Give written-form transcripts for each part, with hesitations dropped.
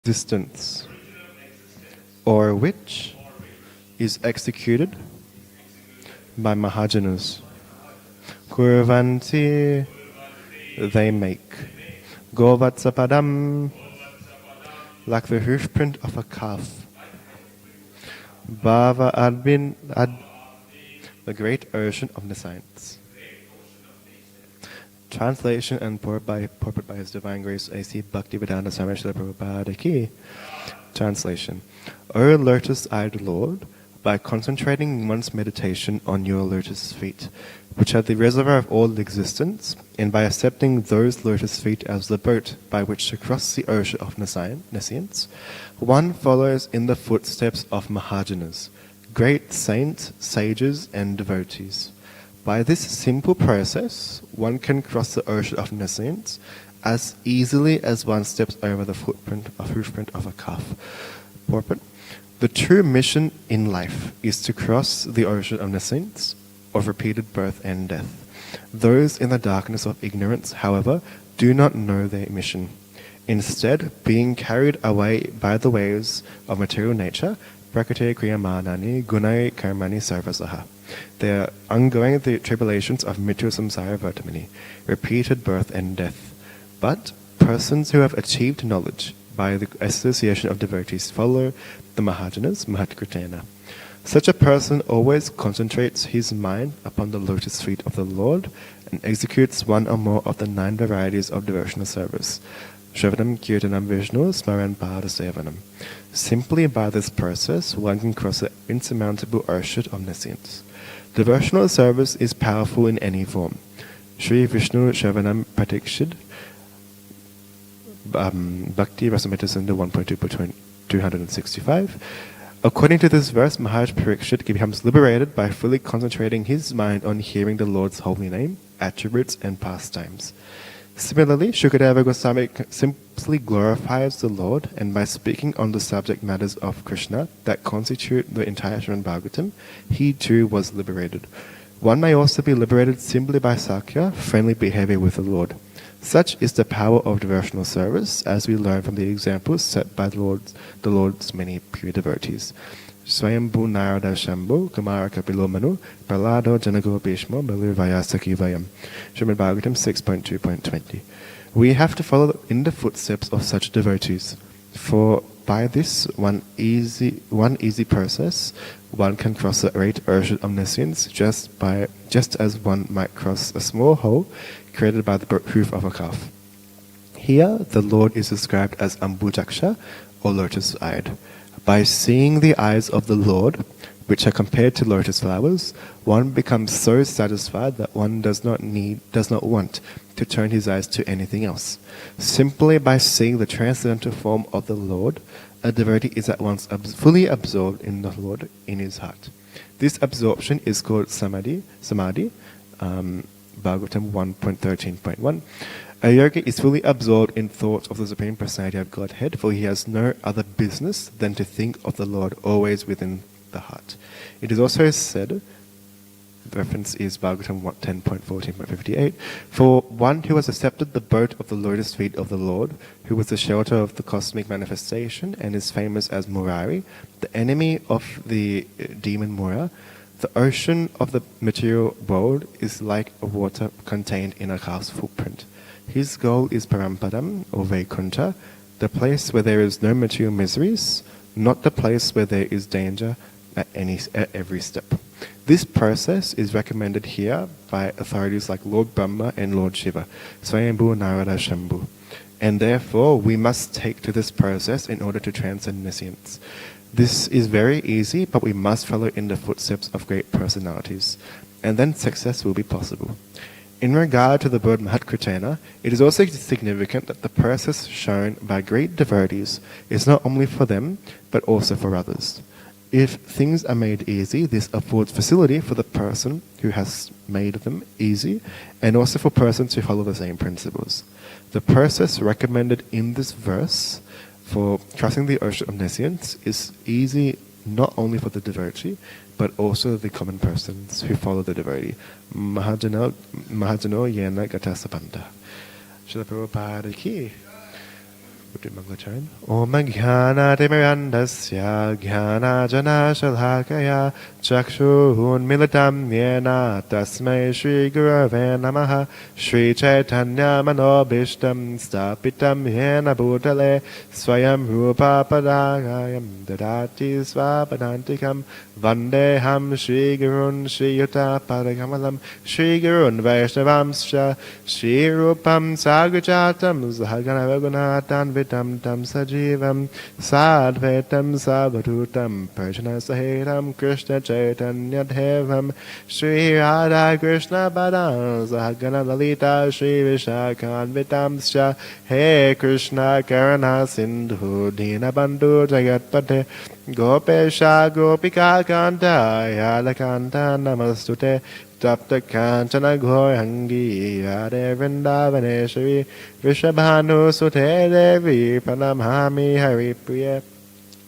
existence, or which is executed by Mahajanas. Kurvanti, they make. Govatsapadam, like the hoofprint of a calf. Bhava Advin, the great ocean of the science. Translation and purport by His Divine Grace A.C. Bhaktivedanta Swami Srila Prabhupada Ki. Translation. O lotus-eyed Lord, by concentrating one's meditation on your lotus feet, which are the reservoir of all existence, and by accepting those lotus feet as the boat by which to cross the ocean of nescience, one follows in the footsteps of Mahajanas, great saints, sages, and devotees. By this simple process, one can cross the ocean of nescience as easily as one steps over the hoofprint of a calf. Purport. The true mission in life is to cross the ocean of nescience, of repeated birth and death. Those in the darkness of ignorance, however, do not know their mission. Instead, being carried away by the waves of material nature, prakriti kriyamanani gunai karmani sarvasaha, they are undergoing the tribulations of mrityu samsara vartamani, repeated birth and death. But persons who have achieved knowledge by the association of devotees follow the Mahajanas, Mahatkritena. Such a person always concentrates his mind upon the lotus feet of the Lord and executes one or more of the 9 varieties of devotional service. Shravanam, Kirtanam, Vishnu, Smaran, Pada, Sevanam. Simply by this process, one can cross the insurmountable ocean of nescience. Devotional service is powerful in any form. Sri Vishnu Shravanam Pratikshid, Bhakti Rasamrita Sindhu 1.2.265. According to this verse, Maharaj Parikshit becomes liberated by fully concentrating his mind on hearing the Lord's holy name, attributes, and pastimes. Similarly, Shukadeva Goswami simply glorifies the Lord, and by speaking on the subject matters of Krishna that constitute the entire Srimad Bhagavatam, he too was liberated. One may also be liberated simply by sakya, friendly behavior with the Lord. Such is the power of devotional service, as we learn from the examples set by the Lord's many pure devotees. Swayambhu Narada Shambhu, Kumara Kapilo Manu, Pralado Janago Bhishmo, Balivaya Sakivayam. Srimad Bhagavatam 6.2.20. We have to follow in the footsteps of such devotees, for by this one easy process, one can cross the great ocean of nescience just as one might cross a small hole created by the hoof of a calf. Here, the Lord is described as Ambujaksha, or lotus-eyed. By seeing the eyes of the Lord, which are compared to lotus flowers, one becomes so satisfied that one does not want to turn his eyes to anything else. Simply by seeing the transcendental form of the Lord, a devotee is at once fully absorbed in the Lord in his heart. This absorption is called Samadhi, Bhagavatam 1.13.1. A yogi is fully absorbed in thoughts of the Supreme Personality of Godhead, for he has no other business than to think of the Lord always within the heart. It is also said, the reference is Bhagavatam 10.14.58, for one who has accepted the boat of the lotus feet of the Lord, who was the shelter of the cosmic manifestation and is famous as Murari, the enemy of the demon Mura, the ocean of the material world is like a water contained in a calf's footprint. His goal is Parampadam, or Vaikunta, the place where there is no material miseries, not the place where there is danger at every step. This process is recommended here by authorities like Lord Brahma and Lord Shiva, Swayambhu Narada Shambhu. And therefore, we must take to this process in order to transcend nescience. This is very easy, but we must follow in the footsteps of great personalities, and then success will be possible. In regard to the word Mahatkritena, it is also significant that the process shown by great devotees is not only for them, but also for others. If things are made easy, this affords facility for the person who has made them easy, and also for persons who follow the same principles. The process recommended in this verse for crossing the ocean of nescience is easy not only for the devotee, but also the common persons who follow the devotee. Mahajano yena gata sapanta. Srila Prabhupada ki. We'll do Manglacharan. Om Jnana Timirandasya Jnana Jana Shalakaya Chakshurun Militam Yena Tasmai Shri Gurave Namaha Shri Chaitanya Manobishtam Stapitam Yena Bhutale Swayam Rupa Padagayam Dadati Svapadantikam Vandeham Shri Gurun Shri Yuta Padagamalam Shri Gurun Vaishnavamscha Shri Rupam Sagrajatam Zahagana Raghunatan Vitam Tam Sajivam Sadvetam Savadhutam Perjana Sahitam Krishna Chaitanya Devam Shri Radha Krishna Padam Zahagana Lalita Shri Vishakhan Vitamscha He Krishna Karana Sindhu Dina Bandhu Jagatpate Gopesha Gopika Kanta Yalakanta Namastute Tapta Kanchana Goyangi Radhe Vrindavaneshwari Vishabhanu Sute Devi Pranamhami Hari Priya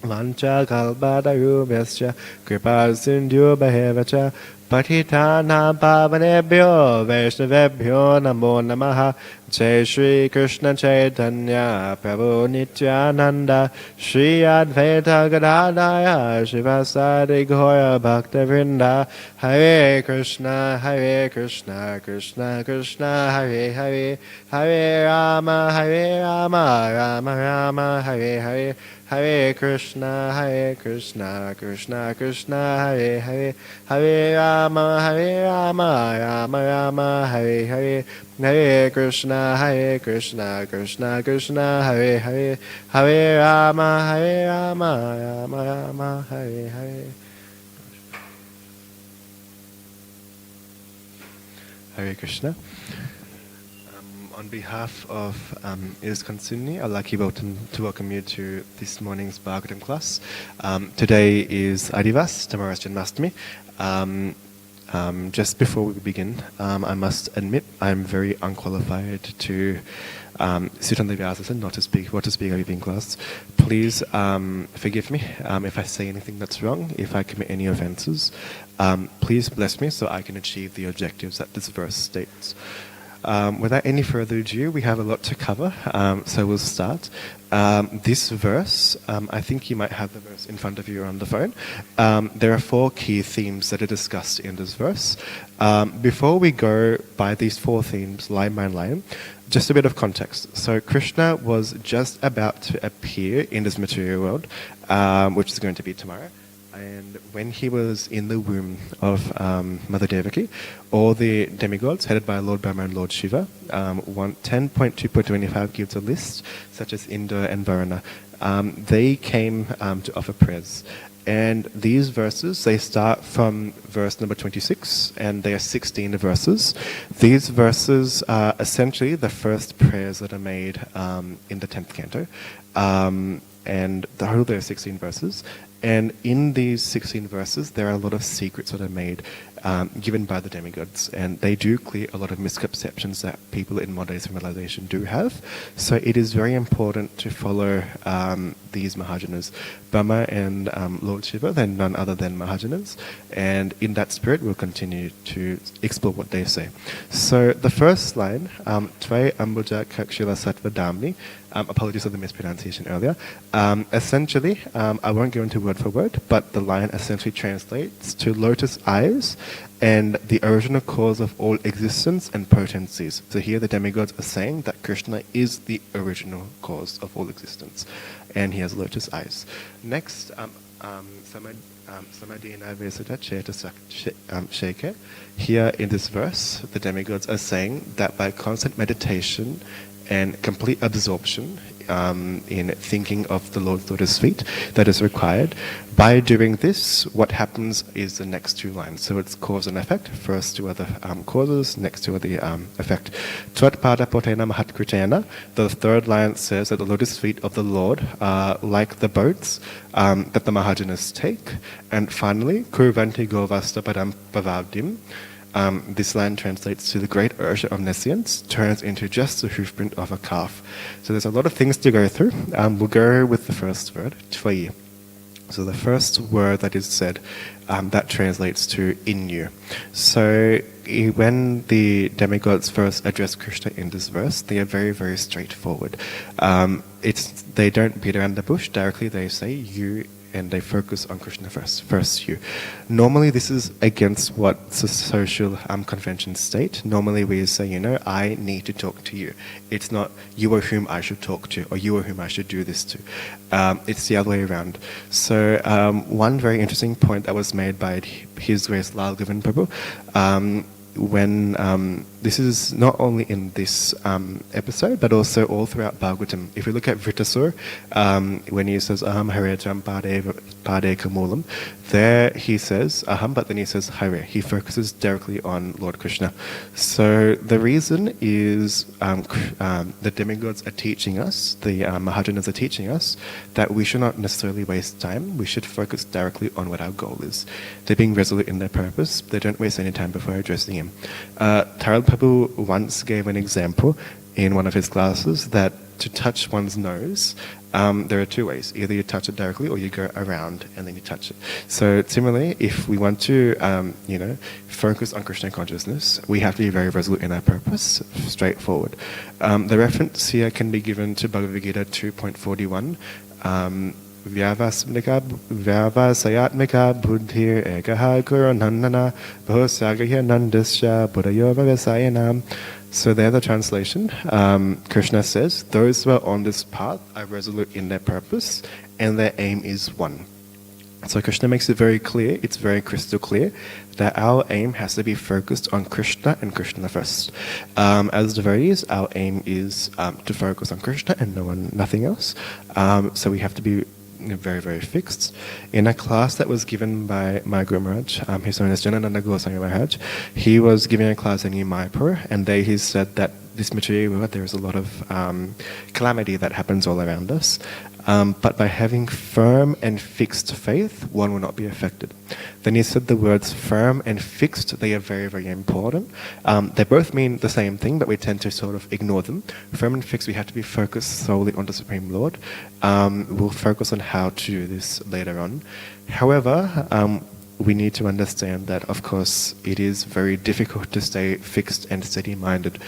Vancha Kalbadayubhascha Kripa Sindhu Bhavevacha Patitana Pavanebhyo Vaishnavebhyo Namo Namaha Jai Shri Krishna Chaitanya Prabhu Nityananda Shri Advaita Gadadaya Shivasadi Gaura Bhakta Vrinda Hare Krishna Krishna Krishna Hare Hare Hare Rama Rama Rama Hare Hare Hare Krishna Krishna Krishna Hare Hare Hare Rama Rama Hare Hare Hare Krishna Krishna Hare Hare Hare Rama Rama Hare Hare Hare Krishna. On behalf of Is Kansuni, I'd like to welcome you to this morning's Bhagavatam class. Today is Adivas, tomorrow is Janmashtami. Just before we begin, I must admit I'm very unqualified to sit on the Vyasasana, not to speak at evening class. Please forgive me if I say anything that's wrong, if I commit any offenses. Please bless me so I can achieve the objectives that this verse states. Without any further ado, we have a lot to cover, so we'll start. This verse, I think you might have the verse in front of you or on the phone. There are 4 key themes that are discussed in this verse. Before we go by these 4 themes line by line, just a bit of context. So Krishna was just about to appear in this material world, which is going to be tomorrow. And when he was in the womb of Mother Devaki, all the demigods, headed by Lord Brahma and Lord Shiva, 10.2.25 gives a list, such as Indra and Varuna. They came to offer prayers. And these verses, they start from verse number 26, and they are 16 verses. These verses are essentially the first prayers that are made in the 10th canto. And the whole there are 16 verses. And in these 16 verses, there are a lot of secrets that are made, given by the demigods. And they do clear a lot of misconceptions that people in modern civilization do have. So it is very important to follow these Mahajanas. Brahma and Lord Shiva, they're none other than Mahajanas. And in that spirit, we'll continue to explore what they say. So the first line, Tvai Ambuja Kakshila Sattva Damni, apologies for the mispronunciation earlier. Essentially, I won't go into word for word, but the line essentially translates to lotus eyes and the original cause of all existence and potencies. So here the demigods are saying that Krishna is the original cause of all existence, and he has lotus eyes. Next, Samadhina Vesita Cheta Sheke. Here in this verse, the demigods are saying that by constant meditation and complete absorption in thinking of the Lord's lotus feet that is required. By doing this, what happens is the next 2 lines. So it's cause and effect. First 2 are the causes, next 2 are the effect. Tvat pada potena mahatkritena. The 3rd line says that the lotus feet of the Lord are like the boats that the Mahajanas take. And finally, kurvanti govasta padam pavavdim. This line translates to the great urge of omniscience turns into just the hoofprint of a calf. So there's a lot of things to go through. We'll go with the first word, tvai. So the first word that is said, that translates to in you. So when the demigods first address Krishna in this verse, they are very, very straightforward. they don't beat around the bush directly. They say you, and they focus on Krishna first you. Normally, this is against what social conventions state. Normally, we say, I need to talk to you. It's not you are whom I should talk to, or you are whom I should do this to. It's the other way around. So one very interesting point that was made by His Grace Lal Govind Prabhu, when this is not only in this episode, but also all throughout Bhagavatam. If we look at Vritasur, when he says Aham Harejam Pade Kamulam, there he says Aham, but then he says Hare. He focuses directly on Lord Krishna. So the reason is the demigods are teaching us, the Mahajanas are teaching us, that we should not necessarily waste time. We should focus directly on what our goal is. They're being resolute in their purpose. They don't waste any time before addressing him. Taral Prabhu once gave an example in one of his classes that to touch one's nose, there are two ways. Either you touch it directly or you go around and then you touch it. So similarly, if we want to, focus on Krishna consciousness, we have to be very resolute in our purpose, straightforward. The reference here can be given to Bhagavad Gita 2.41. Vyavasayatmika buddhir ekaha guru nandana bahusagahya nandasya buddhayova vasayanam. So there the translation. Krishna says, those who are on this path are resolute in their purpose and their aim is one. So Krishna makes it very clear, it's very crystal clear, that our aim has to be focused on Krishna and Krishna first. As devotees, our aim is to focus on Krishna and nothing else. So we have to be very, very fixed. In a class that was given by my Guru Maharaj, he's known as Janananda Goswami Maharaj, he was giving a class in Mayapur, and there he said that this material world, there is a lot of calamity that happens all around us. But by having firm and fixed faith, one will not be affected. Then he said the words firm and fixed, they are very, very important. They both mean the same thing, but we tend to sort of ignore them. Firm and fixed, we have to be focused solely on the Supreme Lord. We'll focus on how to do this later on. However, we need to understand that, of course, it is very difficult to stay fixed and steady-minded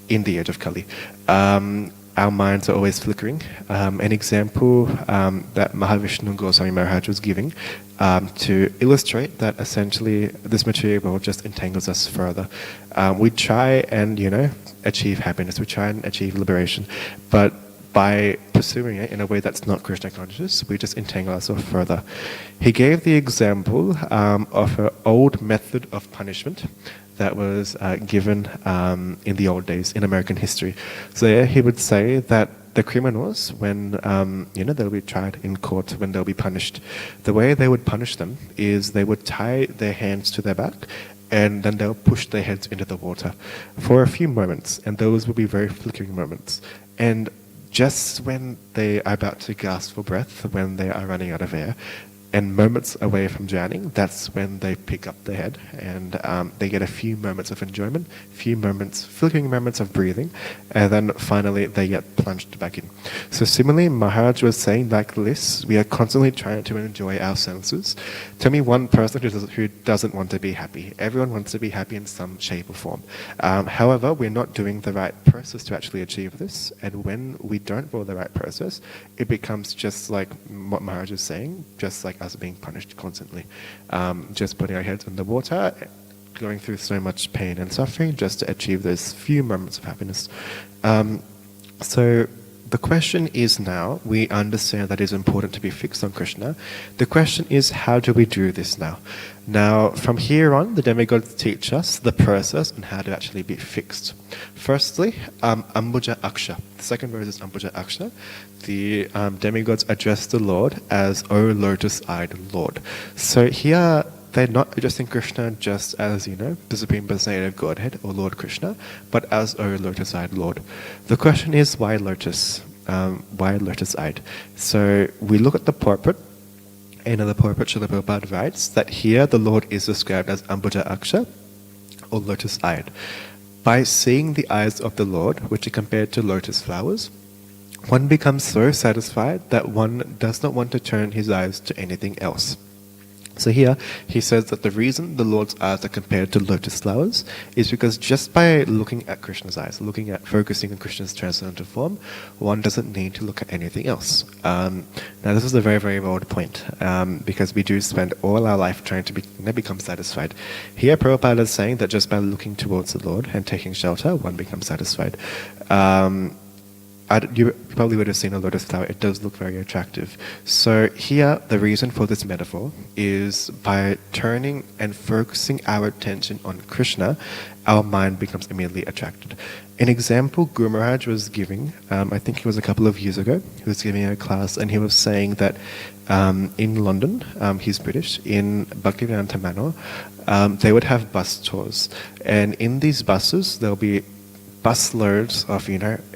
in the age of Kali. Our minds are always flickering. An example that Mahavishnu Goswami Maharaj was giving to illustrate that essentially this material world just entangles us further. We try and, achieve happiness, we try and achieve liberation, but by pursuing it in a way that's not Krishna conscious, we just entangle ourselves further. He gave the example of an old method of punishment that was given in the old days in American history. So yeah, he would say that the criminals, when they'll be tried in court, when they'll be punished, the way they would punish them is they would tie their hands to their back, and then they'll push their heads into the water for a few moments, and those will be very flickering moments. And just when they are about to gasp for breath, when they are running out of air, and moments away from drowning, that's when they pick up their head and they get a few moments of enjoyment, flickering moments of breathing, and then finally they get plunged back in. So similarly, Maharaj was saying like this, we are constantly trying to enjoy our senses. Tell me one person who doesn't want to be happy. Everyone wants to be happy in some shape or form. However, we're not doing the right process to actually achieve this, and when we don't follow the right process, it becomes just like what Maharaj is saying, just like us being punished constantly. Just putting our heads in the water, going through so much pain and suffering just to achieve those few moments of happiness. So the question is now, we understand that it's important to be fixed on Krishna. The question is, how do we do this now? Now, from here on, the demigods teach us the process on how to actually be fixed. Firstly, Ambuja Aksha. The second verse is Ambuja Aksha. The demigods address the Lord as, O lotus-eyed Lord. So here, they're not addressing Krishna just as, the Supreme Personality of Godhead, or Lord Krishna, but as, O lotus-eyed Lord. The question is, why lotus? Why lotus-eyed? So we look at the purport, and in the purport, Srila Prabhupada writes that here the Lord is described as Ambuja Aksha, or lotus-eyed. By seeing the eyes of the Lord, which are compared to lotus flowers, one becomes so satisfied that one does not want to turn his eyes to anything else. So here, he says that the reason the Lord's eyes are compared to lotus flowers is because just by looking at Krishna's eyes, focusing on Krishna's transcendental form, one doesn't need to look at anything else. Now, this is a very, very bold point, because we do spend all our life trying to become satisfied. Here, Prabhupada is saying that just by looking towards the Lord and taking shelter, one becomes satisfied. You probably would have seen a lotus flower. It does look very attractive. So here, the reason for this metaphor is by turning and focusing our attention on Krishna, our mind becomes immediately attracted. An example Guru Maharaj was giving, I think it was a couple of years ago, he was giving a class and he was saying that in London, he's British, in Bhaktivedanta Manor, they would have bus tours. And in these buses, there'll be busloads of,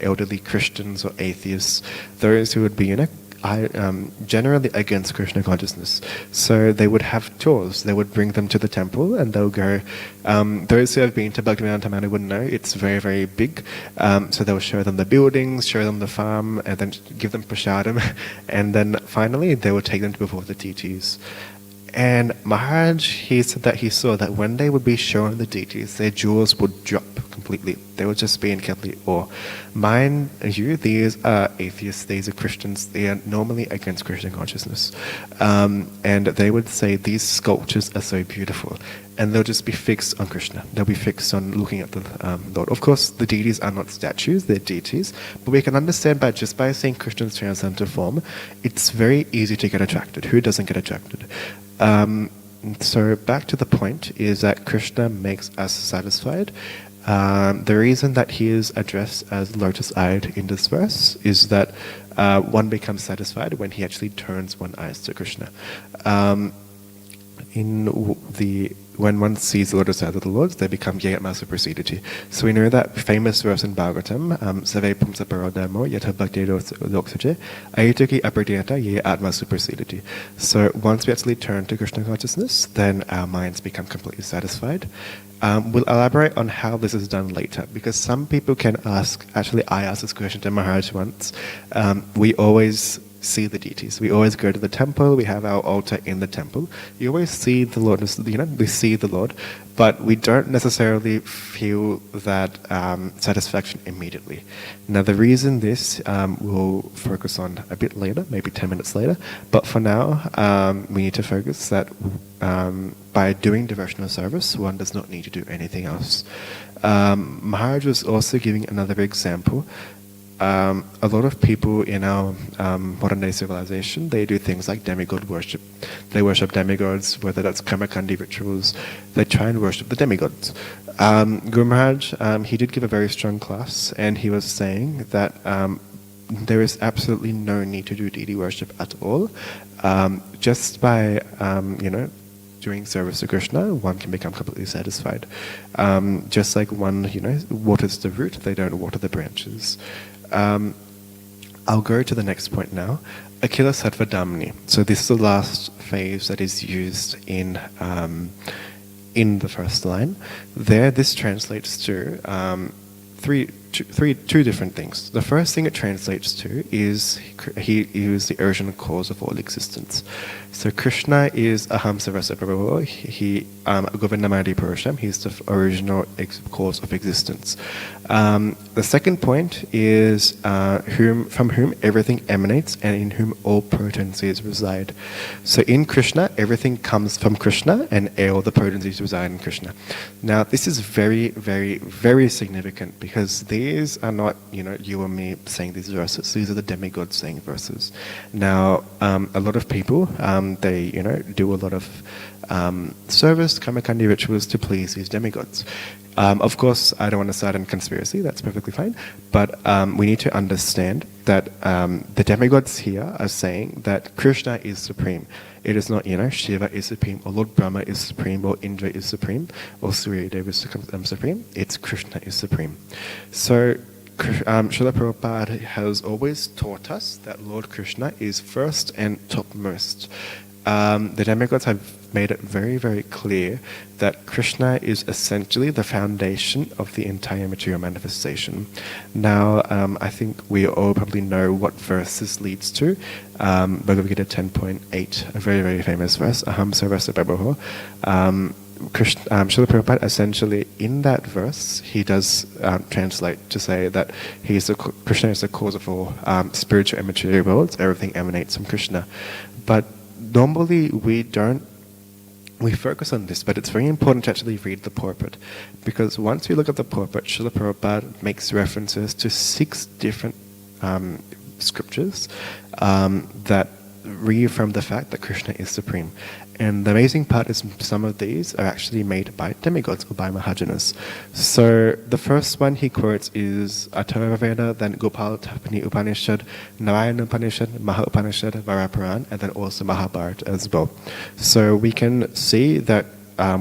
elderly Christians or atheists, those who would be, generally against Krishna consciousness. So they would have tours. They would bring them to the temple and they'll go, those who have been to Bhaktivedanta Manor would know it's very, very big. So they'll show them the buildings, show them the farm, and then give them prasadam. And then finally, they will take them before the deities. And Maharaj, he said that he saw that when they would be shown the deities, their jaws would drop completely. They would just be in complete awe. Mind you, these are atheists, these are Christians, they are normally against Christian consciousness. And they would say, these sculptures are so beautiful. And they'll just be fixed on Krishna. They'll be fixed on looking at the Lord. Of course, the deities are not statues, they're deities. But we can understand just by seeing Krishna's transcendental form, it's very easy to get attracted. Who doesn't get attracted? So back to the point is that Krishna makes us satisfied. The reason that he is addressed as lotus-eyed in this verse is that one becomes satisfied when he actually turns one's eyes to Krishna. When one sees the lotus eyes of the Lord, they become Yayatmasu Prasidati. So we know that famous verse in Bhagavatam, Save Pumsa Parodamo Yatha Bhakti Loksaje Ayituki Apradhyata Ye Atmasu Prasidati. So once we actually turn to Krishna consciousness, then our minds become completely satisfied. We'll elaborate on how this is done later, because some people can ask, actually I asked this question to Maharaj once, we always see the deities. We always go to the temple, we have our altar in the temple. You always see the Lord, we see the Lord, but we don't necessarily feel that satisfaction immediately. Now the reason this we'll focus on a bit later, maybe 10 minutes later, but for now we need to focus that by doing devotional service, one does not need to do anything else. Maharaj was also giving another example. A lot of people in our modern day civilization, they do things like demigod worship. They worship demigods, whether that's Karmakandi rituals. They try and worship the demigods. Guru Maharaj, he did give a very strong class, and he was saying that there is absolutely no need to do deity worship at all. Just by, doing service to Krishna, one can become completely satisfied. Just like one, waters the root, they don't water the branches. I'll go to the next point now. Akila Sattva Damni. So this is the last phase that is used in the first line. There, this translates to two different things. The first thing it translates to is he is the original cause of all existence. So Krishna is Aham Sarasa Prabhu. He Govindamadi Purusham. He's the original cause of existence. The second point is from whom everything emanates and in whom all potencies reside. So in Krishna, everything comes from Krishna and all the potencies reside in Krishna. Now this is very, very, very significant, because these are not, you or me saying these verses. These are the demigods saying verses. Now, a lot of people, they, do a lot of service, karmakandi rituals to please these demigods. Of course, I don't want to start a conspiracy, that's perfectly fine, but we need to understand that the demigods here are saying that Krishna is supreme. It is not, Shiva is supreme, or Lord Brahma is supreme, or Indra is supreme, or Surya Deva is supreme. It's Krishna is supreme. So, Srila Prabhupada has always taught us that Lord Krishna is first and topmost. the demigods have made it very, very clear that Krishna is essentially the foundation of the entire material manifestation. Now, I think we all probably know what verse this leads to. Bhagavad Gita 10.8, a very, very famous verse, Aham Sarvasya Prabhu. Srila Prabhupada, essentially, in that verse, he does translate to say that Krishna is the cause of all spiritual and material worlds. Everything emanates from Krishna. But normally we focus on this, but it's very important to actually read the purport, because once we look at the purport, Srila Prabhupada makes references to 6 different scriptures that reaffirm the fact that Krishna is supreme. And the amazing part is some of these are actually made by demigods or by Mahajanas. So the first one he quotes is Atharva Veda, then Gopal Tapani Upanishad, Narayana Upanishad, Maha Upanishad, Varapuran, and then also Mahabharata as well. So we can see that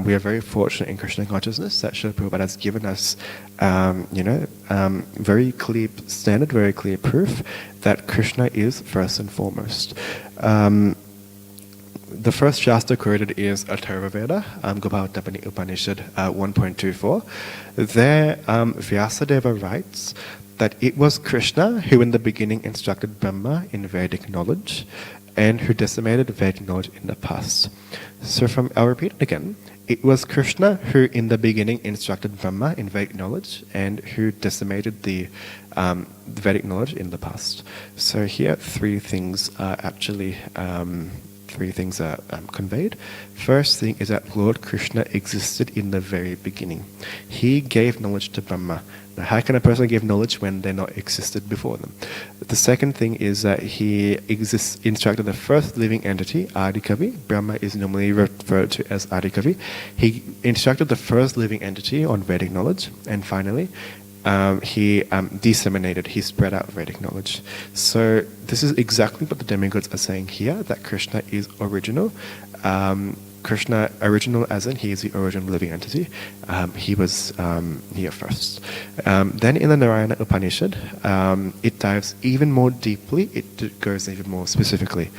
we are very fortunate in Krishna consciousness that Srila Prabhupada has given us, very clear standard, very clear proof that Krishna is first and foremost. The first Shastra quoted is Atharva Veda, Gopal Tapani Upanishad 1.24. There, Vyasadeva writes that it was Krishna who in the beginning instructed Brahma in Vedic knowledge and who decimated Vedic knowledge in the past. So I'll repeat it again. It was Krishna who in the beginning instructed Brahma in Vedic knowledge and who decimated the Vedic knowledge in the past. So here 3 things are actually conveyed. First thing is that Lord Krishna existed in the very beginning. He gave knowledge to Brahma. Now, how can a person give knowledge when they're not existed before them? The second thing is that he instructed the first living entity, Adikavi. Brahma is normally referred to as Adikavi. He instructed the first living entity on Vedic knowledge. And finally, he disseminated, he spread out Vedic knowledge. So this is exactly what the demigods are saying here, that Krishna is original. Krishna, original as in he is the original living entity. He was here first. Then in the Narayana Upanishad, it dives even more deeply, it goes even more specifically.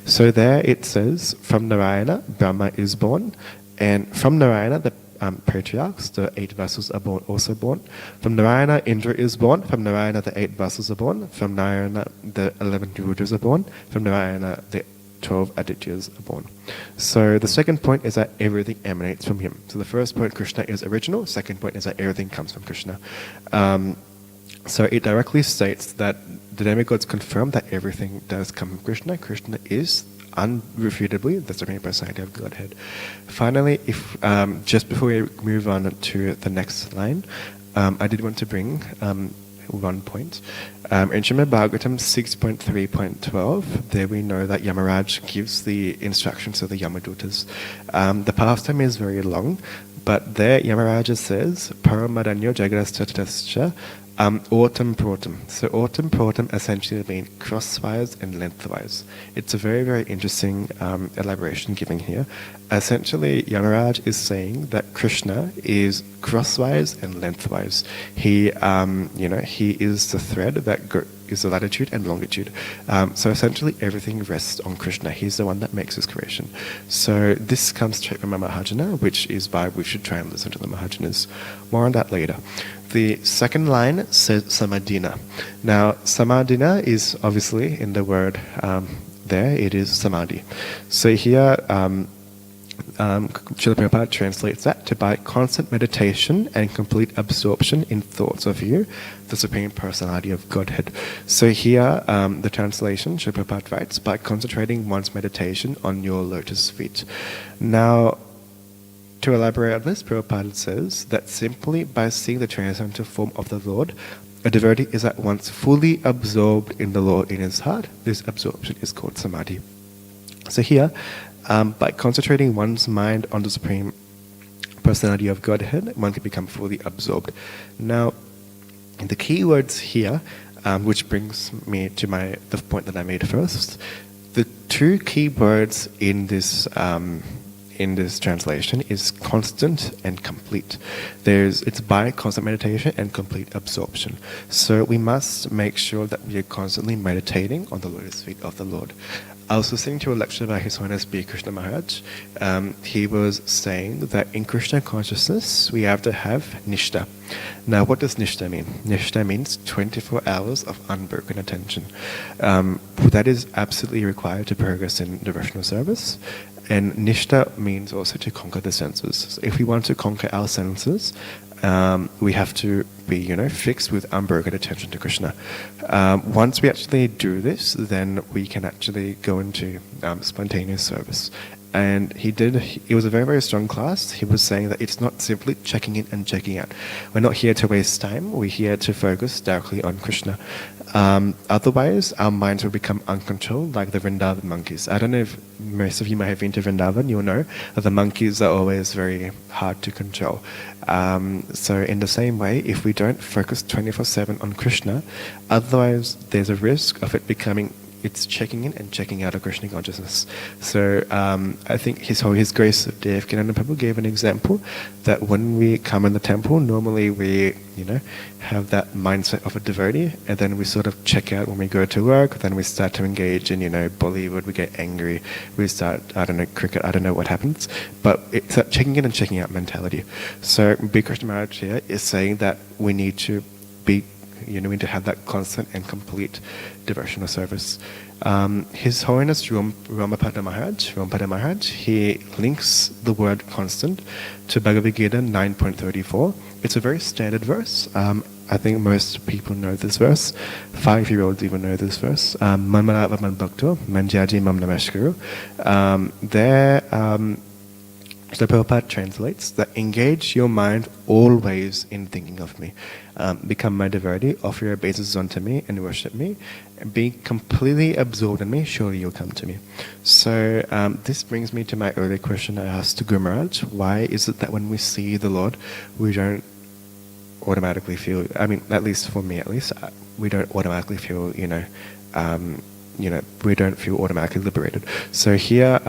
So there it says, from Narayana, Brahma is born, and from Narayana, the patriarchs, the 8 Vasus are also born. From Narayana, Indra is born. From Narayana, the 8 Vasus are born. From Narayana, the 11 Rudras are born. From Narayana, the 12 Adityas are born. So the second point is that everything emanates from him. So the first point, Krishna is original. Second point is that everything comes from Krishna. So it directly states that the demigods confirm that everything does come from Krishna. Krishna is unrefutably the Supreme Personality of Godhead. Finally, if just before we move on to the next line, I did want to bring one point. In Srimad Bhagavatam 6.3.12, there we know that Yamaraj gives the instructions to the Yamadutas. The pastime is very long, but there Yamaraja says, Paramadanyo Jagadastatascha autumn protum. So autumn protum essentially means crosswise and lengthwise. It's a very, very interesting elaboration given here. Essentially, Yamaraj is saying that Krishna is crosswise and lengthwise. He, he is the thread that is the latitude and longitude. So essentially, everything rests on Krishna. He's the one that makes his creation. So this comes straight from a Mahajana, which is why we should try and listen to the Mahajanas. More on that later. The second line says Samadhina. Now, Samadhina is obviously in the word there, it is Samadhi. So here, Srila Prabhupada translates that to by constant meditation and complete absorption in thoughts of you, the Supreme Personality of Godhead. So here, the translation, Srila Prabhupada writes, by concentrating one's meditation on your lotus feet. Now, to elaborate on this, Prabhupada says that simply by seeing the transcendental form of the Lord, a devotee is at once fully absorbed in the Lord in his heart. This absorption is called Samadhi. So here, by concentrating one's mind on the Supreme Personality of Godhead, one can become fully absorbed. Now, the key words here, which brings me to the point that I made first, the 2 key words in this translation is constant and complete. It's by constant meditation and complete absorption. So we must make sure that we are constantly meditating on the lotus feet of the Lord. I was listening to a lecture by His Holiness B. Krishna Maharaj. He was saying that in Krishna consciousness, we have to have nishta. Now, what does nishta mean? Nishta means 24 hours of unbroken attention. That is absolutely required to progress in devotional service. And nishta means also to conquer the senses. So if we want to conquer our senses, we have to be, fixed with unbroken attention to Krishna. Once we actually do this, then we can actually go into spontaneous service. And it was a very, very strong class. He was saying that it's not simply checking in and checking out. We're not here to waste time. We're here to focus directly on Krishna. Otherwise, our minds will become uncontrolled like the Vrindavan monkeys. I don't know if most of you might have been to Vrindavan. You'll know that the monkeys are always very hard to control. So in the same way, if we don't focus 24/7 on Krishna, otherwise there's a risk of it becoming it's checking in and checking out of Krishna consciousness. So I think His Grace of Devkinanda Prabhu gave an example that when we come in the temple, normally we, have that mindset of a devotee, and then we sort of check out when we go to work, then we start to engage in, Bollywood, we get angry, we start, cricket, I don't know what happens, but it's that checking in and checking out mentality. So B. Krishna Maharaj here is saying that we need to be we need to have that constant and complete devotional service. His Holiness Ramapada Maharaj, he links the word constant to Bhagavad Gita 9.34. It's a very standard verse. I think most people know this verse. 5-year-olds even know this verse. Manmalava man bhakto, manjaji mam namaskaru. So Prabhupada translates that engage your mind always in thinking of me. Become my devotee, offer your obeisances unto me and worship me. Be completely absorbed in me, surely you'll come to me. So this brings me to my earlier question I asked to Guru Maharaj. Why is it that when we see the Lord, we don't automatically feel, at least for me we don't automatically feel, we don't feel automatically liberated. So here,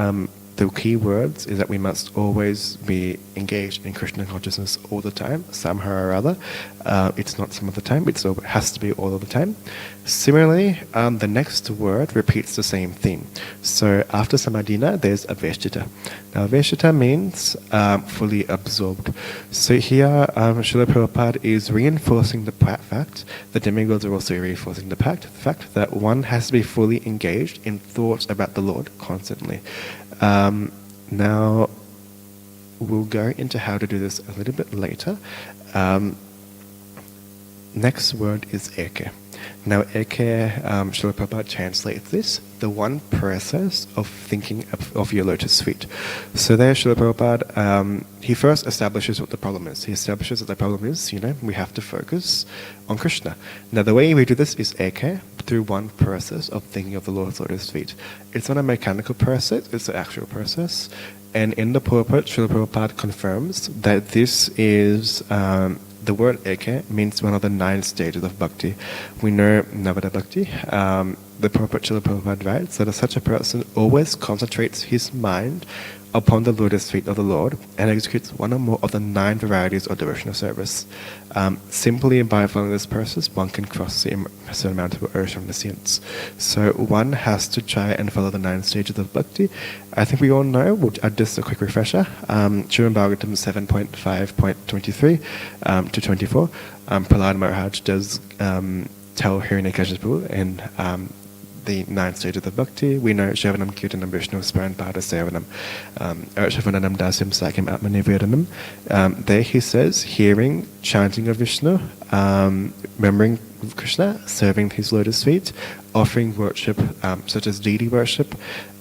the key words is that we must always be engaged in Krishna consciousness all the time, somehow or other. It's not some of the time, it has to be all of the time. Similarly, the next word repeats the same theme. So after Samadhina, there's Aveshita. Now Aveshita means fully absorbed. So here, Srila Prabhupada is reinforcing the fact, the demigods are also reinforcing the fact that one has to be fully engaged in thoughts about the Lord constantly. Now, we'll go into how to do this a little bit later. Next word is eke. Now, eke, Srila Prabhupada translates this, the one process of thinking of your lotus feet. So there, Srila Prabhupada, he first establishes what the problem is. He establishes that the problem is, we have to focus on Krishna. Now, the way we do this is eke, through one process of thinking of the Lord's lotus feet. It's not a mechanical process, it's an actual process. And in the purport, Srila Prabhupada confirms that this is, the word eke means one of the 9 stages of bhakti. We know Navada Bhakti. The purport Srila Prabhupada writes that such a person always concentrates his mind upon the lotus feet of the Lord and executes one or more of the 9 varieties of devotional service. Simply by following this process, one can cross the insurmountable ocean of omniscience. So one has to try and follow the 9 stages of bhakti. I think we all know, just a quick refresher, Srimad Bhagavatam 7.5.23 to 24, Prahlad Maharaj does tell Achyut Keshav Prabhu and the 9 stages of bhakti. We know Shravanam, Kirtanam, Vishnu, Smaran, Pada, Sevanam, Shravanam, Dasyam, Sakyam, Atmanivedanam. There he says, hearing, chanting of Vishnu, remembering Krishna, serving his lotus feet, offering worship such as deity worship,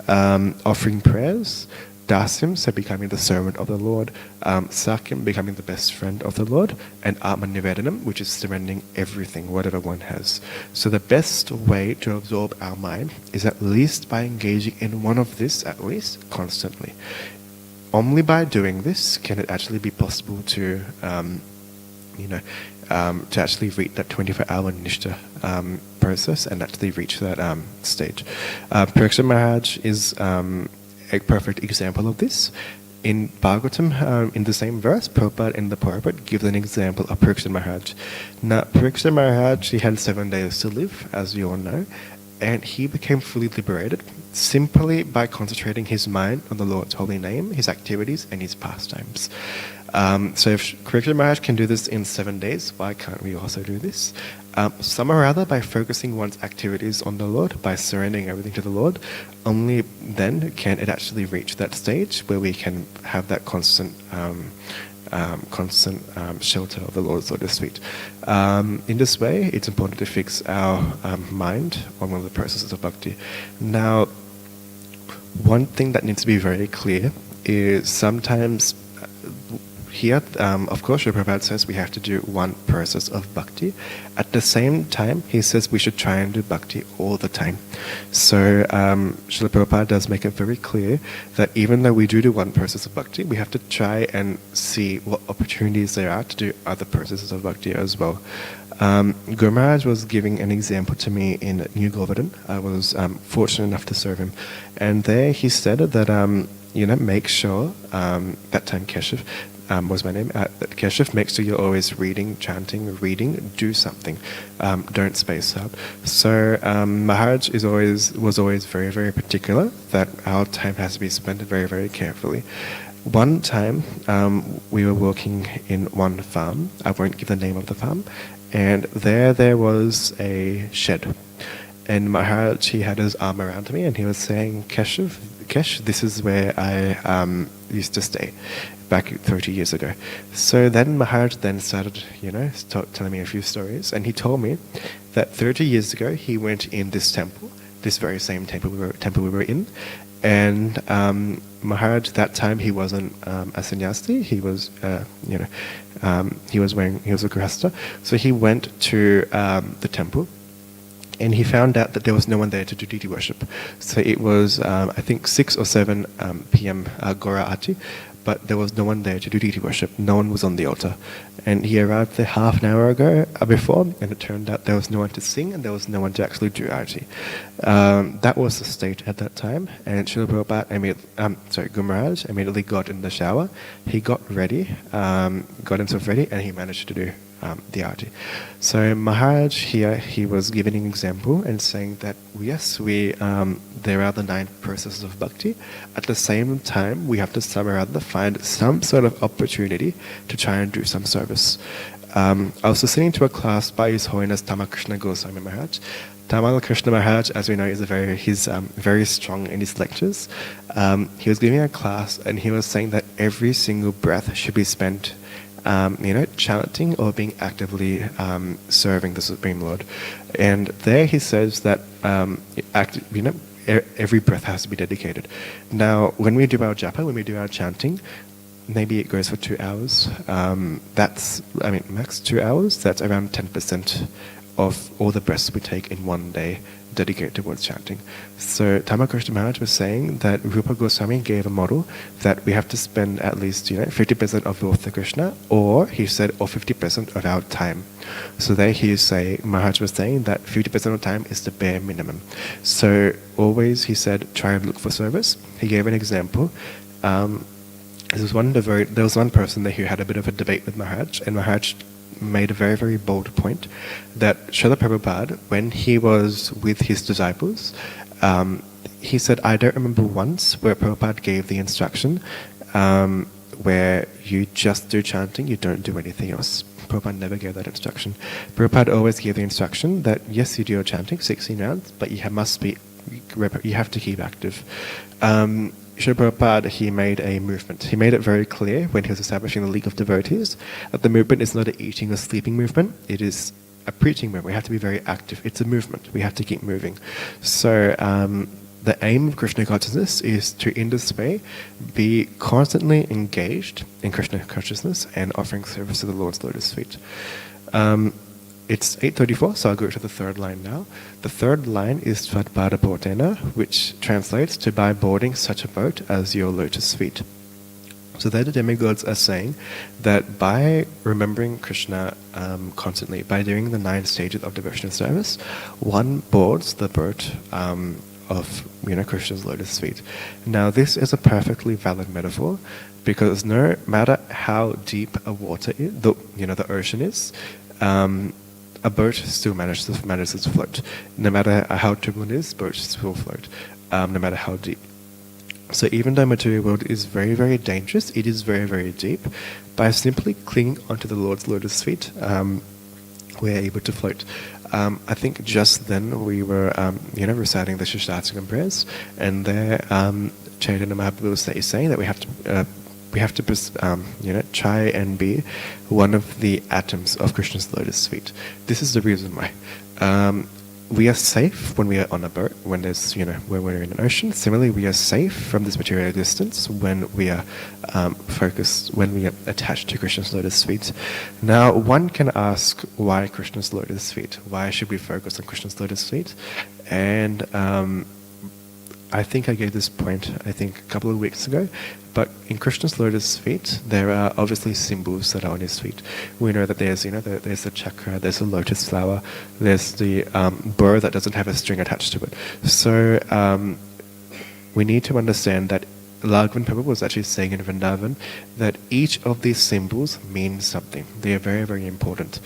offering prayers, Dasyam, so becoming the servant of the Lord, Sakyam, becoming the best friend of the Lord, and Atmanivedanam, which is surrendering everything, whatever one has. So the best way to absorb our mind is at least by engaging in one of this, at least, constantly. Only by doing this can it actually be possible to, to actually reach that 24-hour nishta process and actually reach that stage. Parikshit Maharaj is a perfect example of this. In Bhagavatam, in the same verse, Prabhupada in the purport gives an example of Parikshit Maharaj. Now, Parikshit Maharaj, he had 7 days to live, as you all know, and he became fully liberated simply by concentrating his mind on the Lord's holy name, his activities, and his pastimes. So if Krishna Maharaj can do this in 7 days, why can't we also do this? Somehow or other, by focusing one's activities on the Lord, by surrendering everything to the Lord, only then can it actually reach that stage where we can have that constant shelter of the Lord's lotus feet. In this way, it's important to fix our mind on one of the processes of bhakti. Now, one thing that needs to be very clear is sometimes here, of course, Srila Prabhupada says we have to do one process of bhakti. At the same time, he says we should try and do bhakti all the time. So Srila Prabhupada does make it very clear that even though we do one process of bhakti, we have to try and see what opportunities there are to do other processes of bhakti as well. Guru Maharaj was giving an example to me in New Govardhan. I was fortunate enough to serve him. And there he said that, make sure, that time Keshav, was my name. Keshav, make sure you're always reading, chanting, do something. Don't space out. So Maharaj was always very, very particular that our time has to be spent very, very carefully. One time, we were working in one farm. I won't give the name of the farm. And there was a shed. And Maharaj, he had his arm around me and he was saying, Kesh, this is where I used to stay back 30 years ago. So then Maharaj then started, telling me a few stories. And he told me that 30 years ago, he went in this temple, this very same temple we were in. And Maharaj, that time, he wasn't a sannyasi. He was, he was a grihastha. So he went to the temple. And he found out that there was no one there to do deity worship. So it was, I think, 6 or 7 p.m. Gora Aarti, but there was no one there to do deity worship. No one was on the altar. And he arrived there half an hour before, and it turned out there was no one to sing, and there was no one to actually do Aarti. That was the state at that time. And Srila Prabhupada, Guru Maharaj immediately got in the shower. He got ready, got himself ready, and he managed to do the Aarti. So Maharaj here, he was giving an example and saying that yes, there are the 9 processes of bhakti. At the same time, we have to somehow find some sort of opportunity to try and do some service. I was listening to a class by His Holiness Tamakrishna Goswami Maharaj. Krishna Maharaj, as we know, he's very strong in his lectures. He was giving a class and he was saying that every single breath should be spent chanting or being actively serving the Supreme Lord. And there he says that every breath has to be dedicated. Now, when we do our japa, when we do our chanting, maybe it goes for 2 hours. Max 2 hours. That's around 10% of all the breaths we take in one day dedicated towards chanting. So Tamakrishna Maharaj was saying that Rupa Goswami gave a model that we have to spend at least 50% of both the Krishna, or he said, or 50% of our time. So there Maharaj was saying that 50% of time is the bare minimum. So always he said, try and look for service. He gave an example. There was one person there who had a bit of a debate with Maharaj, and Maharaj made a very, very bold point that Srila Prabhupada, when he was with his disciples, he said, I don't remember once where Prabhupada gave the instruction where you just do chanting, you don't do anything else. Prabhupada never gave that instruction. Prabhupada always gave the instruction that, yes, you do your chanting, 16 rounds, but you have to keep active. Srila Prabhupada, he made a movement. He made it very clear when he was establishing the League of Devotees that the movement is not an eating or sleeping movement. It is a preaching movement. We have to be very active. It's a movement. We have to keep moving. So the aim of Krishna consciousness is to, in this way, be constantly engaged in Krishna consciousness and offering service to the Lord's lotus feet. It's 8:34, so I'll go to the third line now. The third line is Tvadpada Bhotena, which translates to by boarding such a boat as your lotus feet. So there the demigods are saying that by remembering Krishna constantly, by doing the 9 stages of devotional service, one boards the boat of Krishna's lotus feet. Now this is a perfectly valid metaphor, because no matter how deep a water is, the ocean is, a boat still manages to float. No matter how turbulent it is, boats will float, no matter how deep. So even though material world is very, very dangerous, it is very, very deep. By simply clinging onto the Lord's lotus feet, we're able to float. I think just then we were, reciting the Shishtatakam prayers, and there, Chaitanya Mahaprabhu was saying that we have to try and be one of the atoms of Krishna's lotus feet. This is the reason why. We are safe when we are on a boat, when when we're in an ocean. Similarly, we are safe from this material existence when we are when we are attached to Krishna's lotus feet. Now, one can ask, why Krishna's lotus feet? Why should we focus on Krishna's lotus feet? And I think I gave this point, a couple of weeks ago, but in Krishna's lotus feet, there are obviously symbols that are on his feet. We know that there's the chakra, there's a lotus flower, there's the bow that doesn't have a string attached to it. So we need to understand that Laghavan Prabhu was actually saying in Vrindavan that each of these symbols means something. They are very, very important.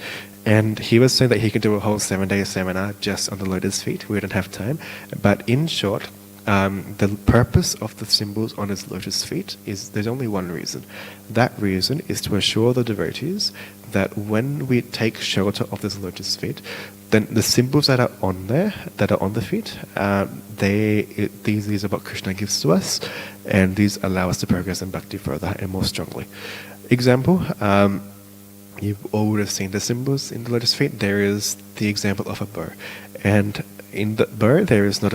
And he was saying that he could do a whole 7-day seminar just on the lotus feet. We don't have time. But in short, the purpose of the symbols on his lotus feet is there's only one reason. That reason is to assure the devotees that when we take shelter of this lotus feet, then the symbols that are on there, that are on the feet, these are what Krishna gives to us, and these allow us to progress in bhakti further and more strongly. Example, you all would have seen the symbols in the lotus feet. There is the example of a bow, and in the bow there is no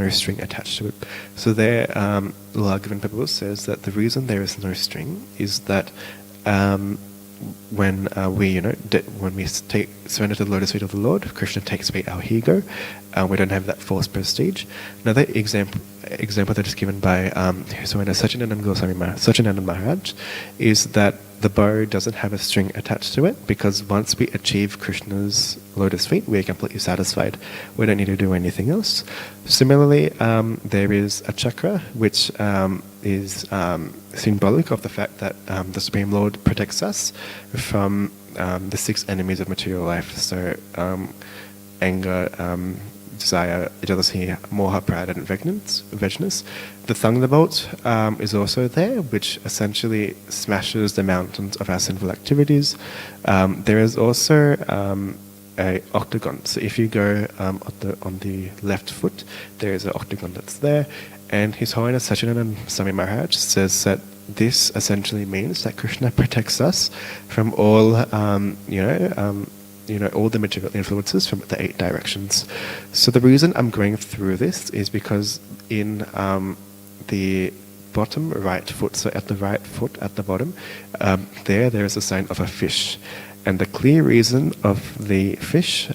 string attached to it. So there, Laghavan Prabhu says that the reason there is no string is that when we surrender to the lotus feet of the Lord, Krishna takes away our ego. We don't have that false prestige. Another example that is given by Sachinandan Maharaj is that the bow doesn't have a string attached to it, because once we achieve Krishna's lotus feet, we are completely satisfied. We don't need to do anything else. Similarly, there is a chakra, which is symbolic of the fact that the Supreme Lord protects us from the 6 enemies of material life. So anger, desire, jealousy, moha, pride, and vacuousness. The thunderbolt is also there, which essentially smashes the mountains of our sinful activities. There is also a octagon. So if you go on the left foot, there is an octagon that's there. And His Holiness Sachinandan Swami Maharaj says that this essentially means that Krishna protects us from all, all the material influences from the 8 directions. So the reason I'm going through this is because in the bottom right foot, so at the right foot at the bottom, there is a sign of a fish. And the clear reason of the fish,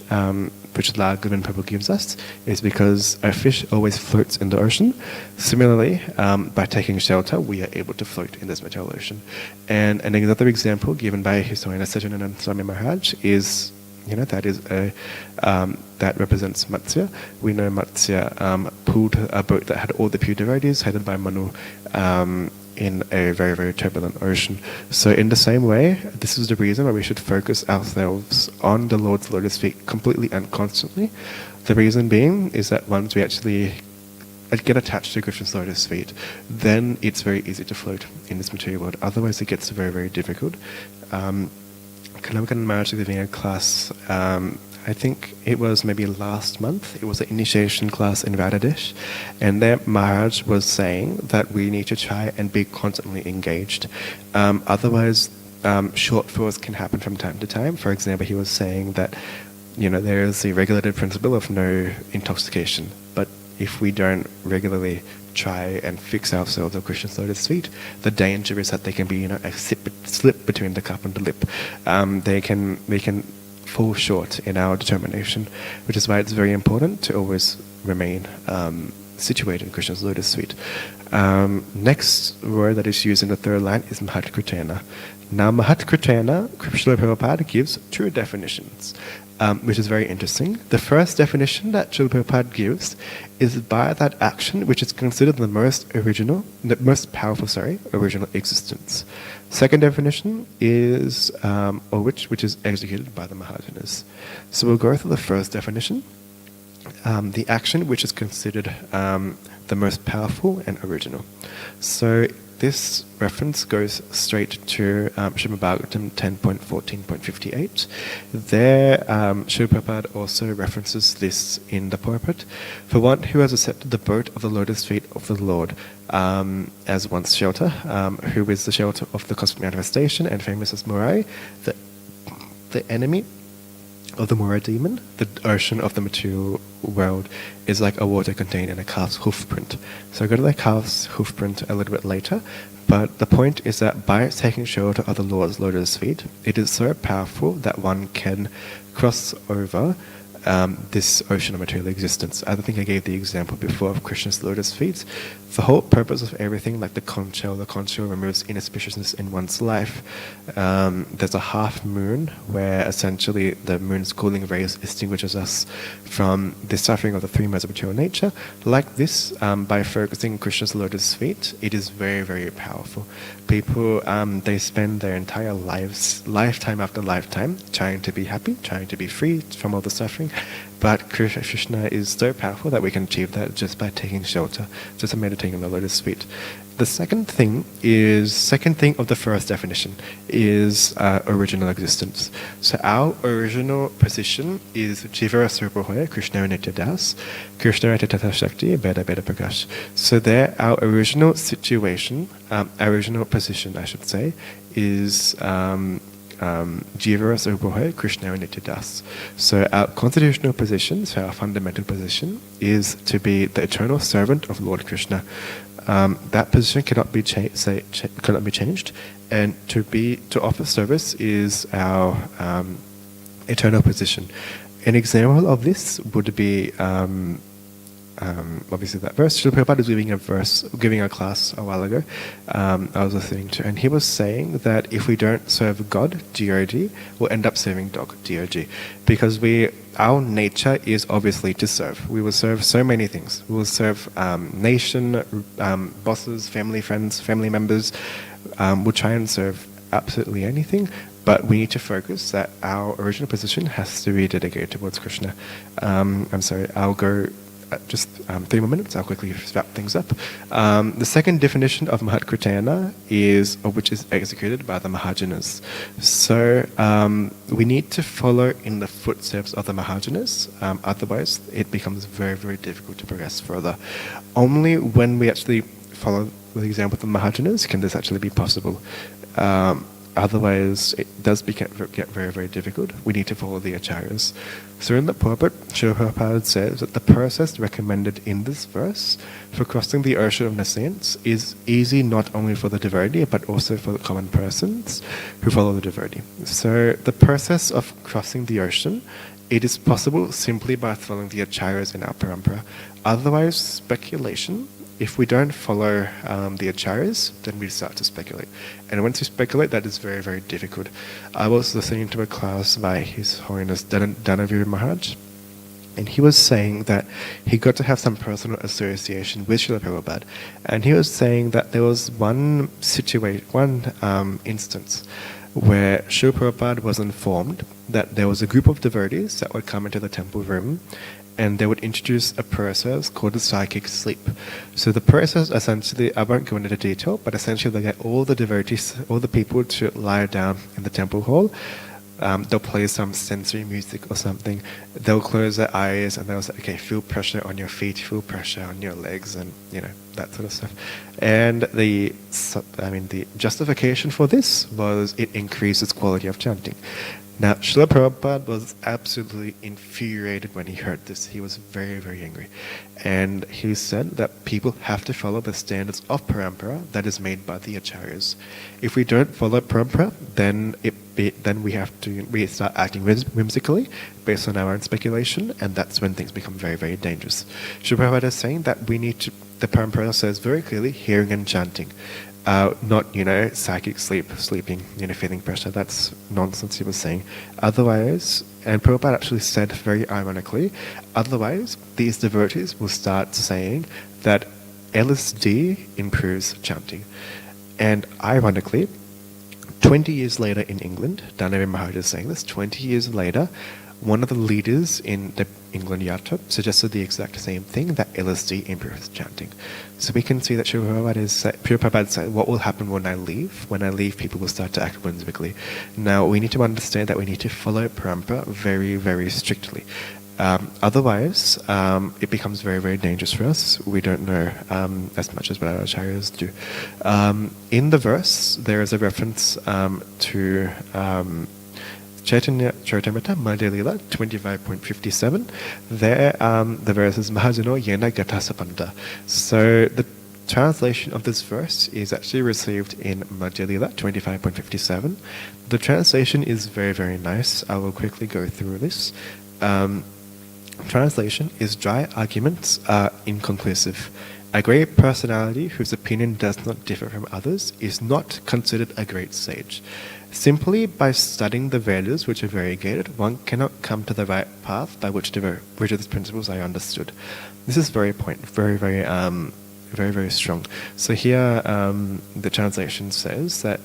which Laghavan Prabhu gives us, is because a fish always floats in the ocean. Similarly, by taking shelter, we are able to float in this material ocean. And another example given by His Holiness Sachinandan Swami Maharaj is, that represents Matsya. We know Matsya pulled a boat that had all the pure devotees, headed by Manu, in a very, very turbulent ocean. So in the same way, this is the reason why we should focus ourselves on the Lord's lotus feet completely and constantly. The reason being is that once we actually get attached to Krishna's lotus feet, then it's very easy to float in this material world. Otherwise it gets very, very difficult. Kanamakan Maharaj is giving a class, I think it was maybe last month. It was an initiation class in Bangladesh, and there Maharaj was saying that we need to try and be constantly engaged. Otherwise, shortfalls can happen from time to time. For example, he was saying that there is the regulated principle of no intoxication, but if we don't regularly try and fix ourselves on Krishna's lotus feet, the danger is that they can be a slip between the cup and the lip. They can fall short in our determination, which is why it's very important to always remain situated in Krishna's lotus feet. Next word that is used in the third line is Mahatkritena. Now Mahatkritena, Srila Prabhupada gives 2 definitions. which is very interesting. The first definition that Srila Prabhupada gives is by that action which is considered the most powerful, original existence. Second definition is, which is executed by the Mahajanas. So we'll go through the first definition. The action which is considered the most powerful and original. So this reference goes straight to Srimad Bhagavatam 10.14.58. There, Srila Prabhupada also references this in the purport. For one who has accepted the boat of the lotus feet of the Lord as one's shelter, who is the shelter of the cosmic manifestation and famous as Murai, the enemy of the Mura demon, the ocean of the material world, is like a water contained in a calf's hoof print. So I'll go to the calf's hoof print a little bit later, but the point is that by taking shelter of the Lord's lotus feet, it is so powerful that one can cross over this ocean of material existence. I think I gave the example before of Krishna's lotus feet. The whole purpose of everything, like the conch shell removes inauspiciousness in one's life. There's a half moon where essentially the moon's cooling rays extinguishes us from the suffering of the three modes of material nature. Like this, by focusing Krishna's lotus feet, it is very, very powerful. People, they spend their entire lives, lifetime after lifetime, trying to be happy, trying to be free from all the suffering. But Krishna is so powerful that we can achieve that just by taking shelter, just by meditating on the lotus feet. The second thing of the first definition is original existence. So our original position is Jivara Surpahoya, Krishna Nitya Das, Krishna Tata Shakti, Beda Beda Prakash. So there, our original situation, our original position, I should say, is Jivara Surpahoya, Krishna Nitya Das. So our constitutional position, so our fundamental position, is to be the eternal servant of Lord Krishna. That position cannot be changed, and to offer service is our eternal position. An example of this would be obviously that verse. Srila Prabhupada was giving a class a while ago. I was listening to, and he was saying that if we don't serve God, G-O-D, we'll end up serving dog, D-O-G, because our nature is obviously to serve. We will serve so many things. We will serve nation, bosses, family, friends, family members. We'll try and serve absolutely anything, but we need to focus that our original position has to be dedicated towards Krishna. I'm sorry, I'll go just 3 more minutes. I'll quickly wrap things up. The second definition of Mahatkritayana is, which is executed by the Mahajanas. So we need to follow in the footsteps of the Mahajanas. Otherwise, it becomes very, very difficult to progress further. Only when we actually follow the example of the Mahajanas can this actually be possible. Otherwise, it does get very, very difficult. We need to follow the acharyas. So in the purport, Srila Prabhupada says that the process recommended in this verse for crossing the ocean of nescience is easy not only for the devotee, but also for the common persons who follow the devotee. So the process of crossing the ocean, it is possible simply by following the acharyas in our parampara. Otherwise, speculation. If we don't follow the acharyas, then we start to speculate. And once we speculate, that is very, very difficult. I was listening to a class by His Holiness Dhanavir Maharaj, and he was saying that he got to have some personal association with Srila Prabhupada. And he was saying that there was one instance where Srila Prabhupada was informed that there was a group of devotees that would come into the temple room, and they would introduce a process called the psychic sleep. So the process essentially, I won't go into detail, but essentially they get all the devotees, all the people to lie down in the temple hall. They'll play some sensory music or something. They'll close their eyes and they'll say, okay, feel pressure on your feet, feel pressure on your legs, and that sort of stuff. And the justification for this was it increases quality of chanting. Now, Srila Prabhupada was absolutely infuriated when he heard this. He was very, very angry. And he said that people have to follow the standards of parampara that is made by the acharyas. If we don't follow parampara, then we start acting whimsically based on our own speculation, and that's when things become very, very dangerous. Srila Prabhupada is saying that the Parampara says very clearly, hearing and chanting. Not, psychic sleeping, feeling pressure. That's nonsense he was saying. Otherwise, and Prabhupada actually said very ironically, otherwise these devotees will start saying that LSD improves chanting. And ironically, 20 years later in England, Danavi Maharaj is saying this, 20 years later, one of the leaders in the England Yatra suggested the exact same thing, that LSD improves chanting. So we can see that Srila Prabhupada said, what will happen when I leave? When I leave, people will start to act whimsically. Now, we need to understand that we need to follow parampara very, very strictly. Otherwise, it becomes very, very dangerous for us. We don't know as much as what our acharyas do. In the verse, there is a reference to Chaitanya Charitamrita, Madhya Lila, 25.57. There, the verse is Mahajano Yena Gata Sapanta. So the translation of this verse is actually received in Madhya Lila, 25.57. The translation is very, very nice. I will quickly go through this. Translation is dry arguments are inconclusive. A great personality whose opinion does not differ from others is not considered a great sage. Simply by studying the Vedas, which are variegated, one cannot come to the right path by which these principles are understood. This is very, very strong. So here, the translation says that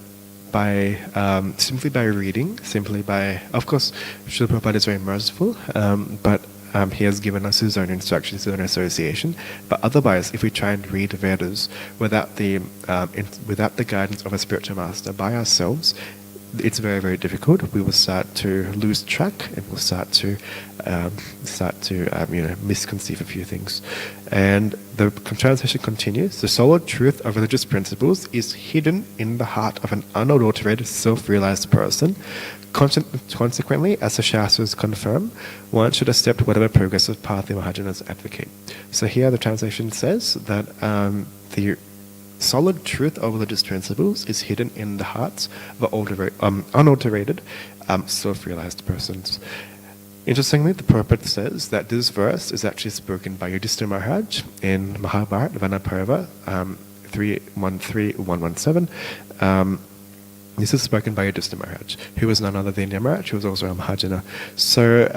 simply by reading, of course, Srila Prabhupada is very merciful, but he has given us his own instructions, his own association. But otherwise, if we try and read Vedas without the guidance of a spiritual master by ourselves, it's very, very difficult. We will start to lose track, and we'll start to misconceive a few things. And the translation continues: the solid truth of religious principles is hidden in the heart of an unadulterated, self-realized person. Consequently, as the Shastras confirm, one should accept whatever progressive path the Mahajanas advocate. So here the translation says that the solid truth of religious principles is hidden in the hearts of unadulterated, self-realized persons. Interestingly, the Prabhupada says that this verse is actually spoken by Yudhishthira Maharaj in Mahabharata, Vanaparva 3.1.3.117. This is spoken by Yudhishthira Maharaj, who was none other than Yamaraj, who was also a Mahajana. So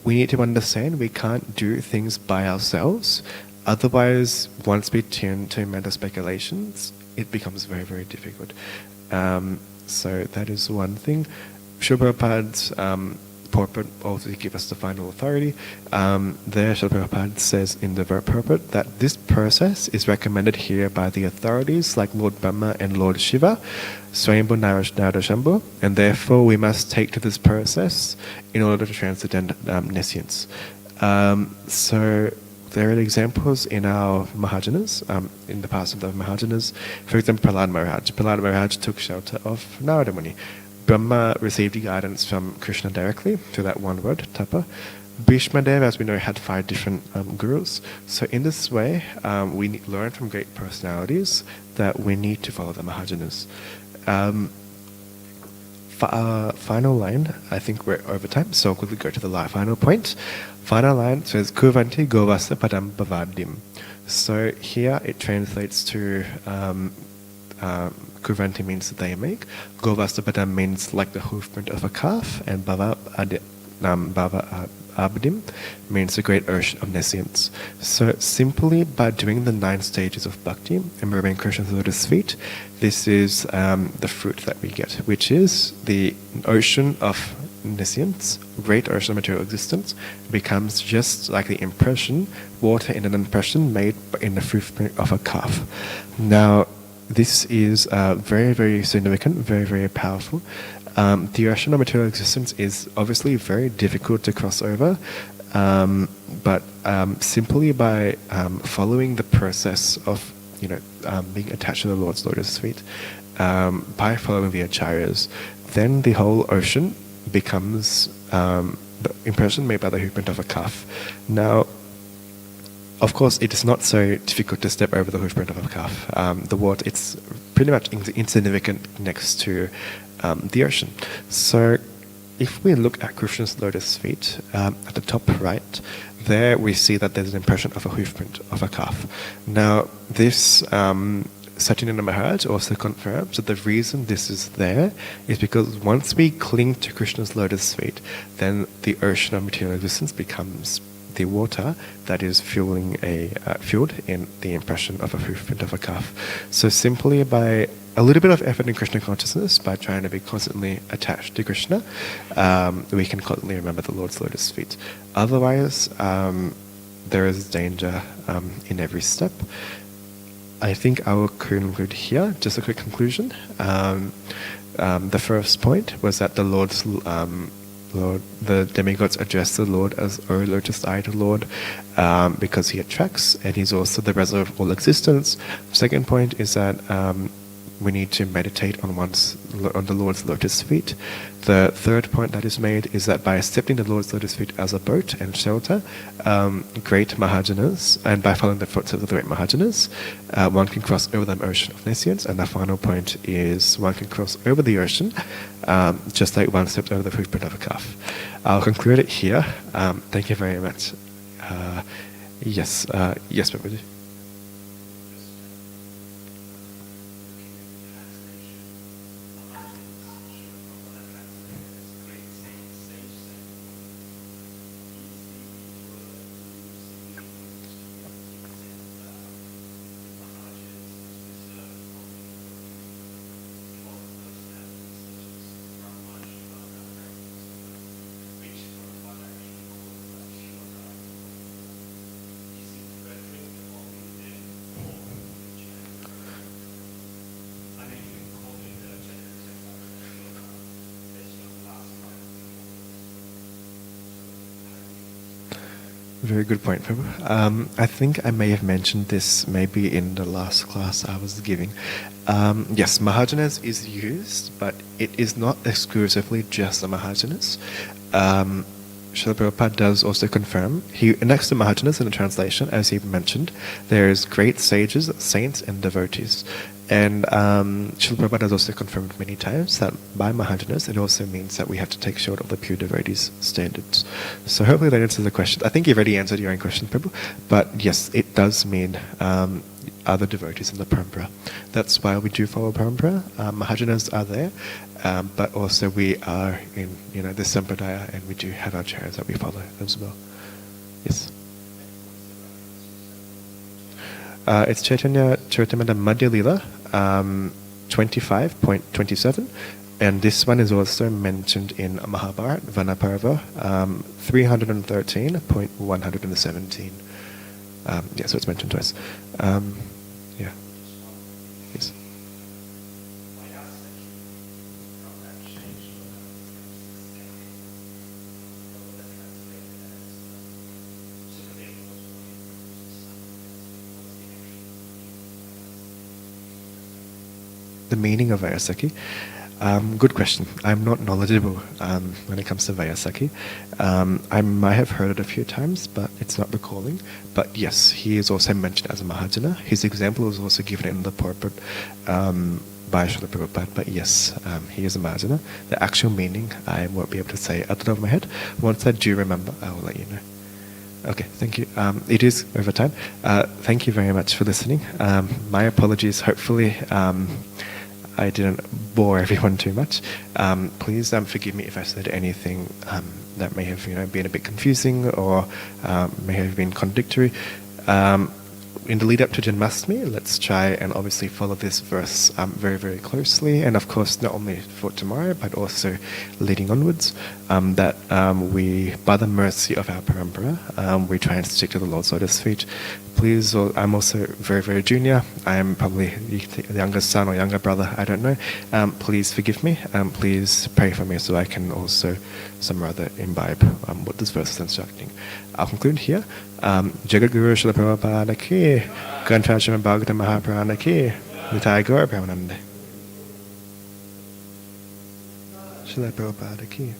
we need to understand we can't do things by ourselves. Otherwise, once we turn to mental speculations, it becomes very, very difficult. So that is one thing. Srila Prabhupada's purport also give us the final authority. There, Srila Prabhupada says in the purport that this process is recommended here by the authorities like Lord Brahma and Lord Shiva, Swayambhu Narada Shambhu, and therefore we must take to this process in order to transcend nescience. So there are examples in our Mahajanas, in the past of the Mahajanas. For example, Prahlad Maharaj. Prahlad Maharaj took shelter of Narada Muni. Brahma received guidance from Krishna directly through that one word, tapa. Bhishma Dev, as we know, had 5 different gurus. So in this way, we learn from great personalities that we need to follow the Mahajanas. Final line, I think we're over time, so I'll quickly go to the final point. Final line says, Kuvanti Govasa Padam Bavadim. So here it translates to Kuvanti means they make, Govasa Padam means like the hoofprint of a calf, and Bava Abdim means the great ocean of nescience. So simply by doing the 9 stages of bhakti and moving Krishna's lotus feet, this is the fruit that we get, which is the ocean of nescience, great ocean of material existence, becomes just like the impression, water in an impression made in the footprint of a calf. Now, this is very, very significant, very, very powerful. The ocean of material existence is obviously very difficult to cross over, but simply by following the process of being attached to the Lord's lotus feet, by following the acharyas, then the whole ocean becomes the impression made by the hoofprint of a calf. Now, of course, it is not so difficult to step over the hoofprint of a calf. The water, it's pretty much insignificant next to the ocean. So if we look at Krishna's lotus feet, at the top right, there we see that there's an impression of a hoof print of a calf. Now, this Satyendra Maharaj also confirms that the reason this is there is because once we cling to Krishna's lotus feet, then the ocean of material existence becomes the water that is fueled in the impression of a hoof print of a calf. So simply by a little bit of effort in Krishna consciousness, by trying to be constantly attached to Krishna, we can constantly remember the Lord's lotus feet. Otherwise, there is danger in every step. I think I will conclude here. Just a quick conclusion. The first point was that the the demigods address the Lord as O lotus-eyed Lord because he attracts, and he's also the reservoir of all existence. Second point is that we need to meditate on the Lord's lotus feet. The third point that is made is that by accepting the Lord's lotus feet as a boat and shelter, great Mahajanas, and by following the footsteps of the great Mahajanas, one can cross over the ocean of nescience. And the final point is one can cross over the ocean just like one stepped over the footprint of a calf. I'll conclude it here. Thank you very much. Yes, Prabhuji. Very good point, Prabhu. I think I may have mentioned this maybe in the last class I was giving. Yes, Mahajanas is used, but it is not exclusively just the Mahajanas. Srila Prabhupada does also confirm, next to Mahajanas in the translation, as he mentioned, there's great sages, saints, and devotees. And Srila Prabhupada has also confirmed many times that by Mahajanas, it also means that we have to take short of the pure devotees' standards. So hopefully that answers the question. I think you've already answered your own question, Prabhu. But yes, it does mean other devotees in the parampara. That's why we do follow parampara. Mahajanas are there, but also we are in the sampradaya, and we do have our charyas that we follow as well. Yes. It's Chaitanya Charitamrita Madhya Lila, 25.27, and this one is also mentioned in Mahabharata, Vanaparva, 313.117. So it's mentioned twice. Yeah. Yes. The meaning of Vayasakhi? Good question. I'm not knowledgeable when it comes to Vayasakhi. I might have heard it a few times, but it's not recalling. But yes, he is also mentioned as a Mahajana. His example was also given in the purport by Srila Prabhupada. But yes, he is a Mahajana. The actual meaning, I won't be able to say at the top of my head. Once I do remember, I will let you know. Okay, thank you. It is over time. Thank you very much for listening. My apologies. Hopefully, I didn't bore everyone too much. Please forgive me if I said anything that may have been a bit confusing or may have been contradictory. In the lead up to Janmashtami, let's try and obviously follow this verse very, very closely. And of course, not only for tomorrow, but also leading onwards, that we, by the mercy of our parampara, we try and stick to the Lord's lotus feet. Please, I'm also very, very junior. I am probably the youngest son or younger brother, I don't know. Please forgive me. Please pray for me so I can also some rather imbibe what this verse is instructing. I'll conclude here. Jagat Guru Srila Prabhupada ki, Granthashram Bhagavata Mahaprana ki, Nitai Gaur Brahmananda. Srila Prabhupada ki.